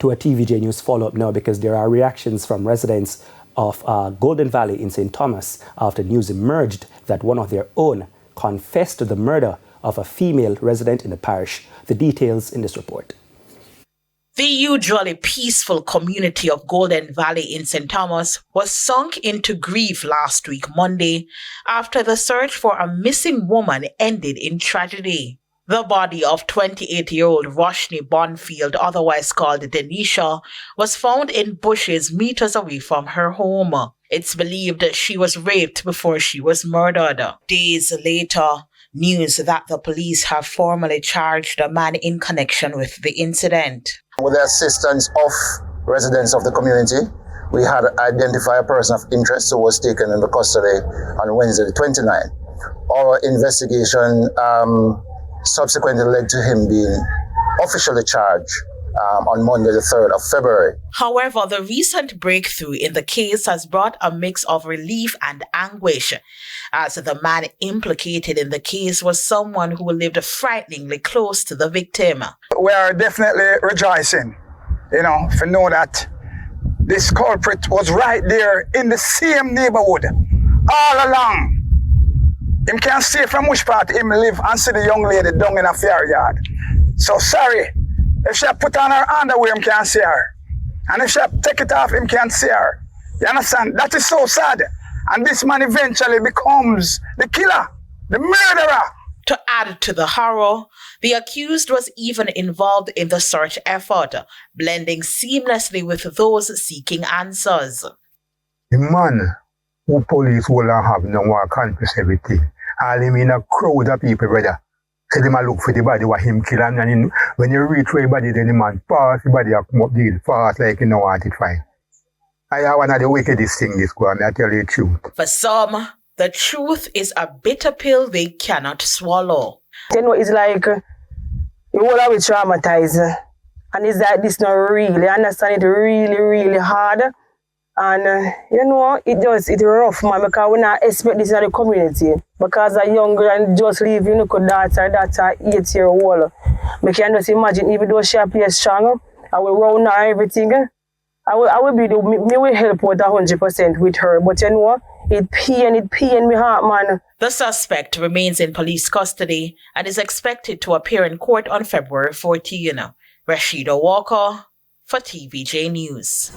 to a TVJ News follow-up now because there are reactions from residents of Golden Valley in St. Thomas after news emerged that one of their own confessed to the murder of a female resident in the parish. The details in this report. The usually peaceful community of Golden Valley in St. Thomas was sunk into grief last week Monday after the search for a missing woman ended in tragedy. The body of 28-year-old Roshni Bonfield, otherwise called Denisha, was found in bushes meters away from her home. It's believed that she was raped before she was murdered. Days later, news that the police have formally charged a man in connection with the incident. With the assistance of residents of the community, we had identified a person of interest who was taken into custody on Wednesday the 29th. Our investigation subsequently led to him being officially charged on Monday the 3rd of February. However, the recent breakthrough in the case has brought a mix of relief and anguish, as the man implicated in the case was someone who lived frighteningly close to the victim. We are definitely rejoicing, to know that this culprit was right there in the same neighborhood all along. Him can't say from which part him live and see the young lady down in a fair yard. So sorry, if she put on her underwear, him can't see her. And if she take it off, him can't see her. You understand? That is so sad. And this man eventually becomes the killer, the murderer. To add to the horror, the accused was even involved in the search effort, blending seamlessly with those seeking answers. The man who police will have no one confess everything. All him in a crowd of people, brother. So they might look for the body what him kill and when you reach for the body, then the man pass the body come up deal fast like you know want it fine. I have one of the wickedest things this go on, I tell you the truth. For some, the truth is a bitter pill they cannot swallow. It's like you all have been traumatized. And it's like this not really, I understand it really, really hard. And it's rough, man, because we not expect this in the community. Because a young girl and just leave, that's 8-year-old. I can just imagine, even though she appears strong, I will round her everything. I will help out 100% with her. But it pain me heart, man. The suspect remains in police custody and is expected to appear in court on February 14. Rashida Walker for TVJ News.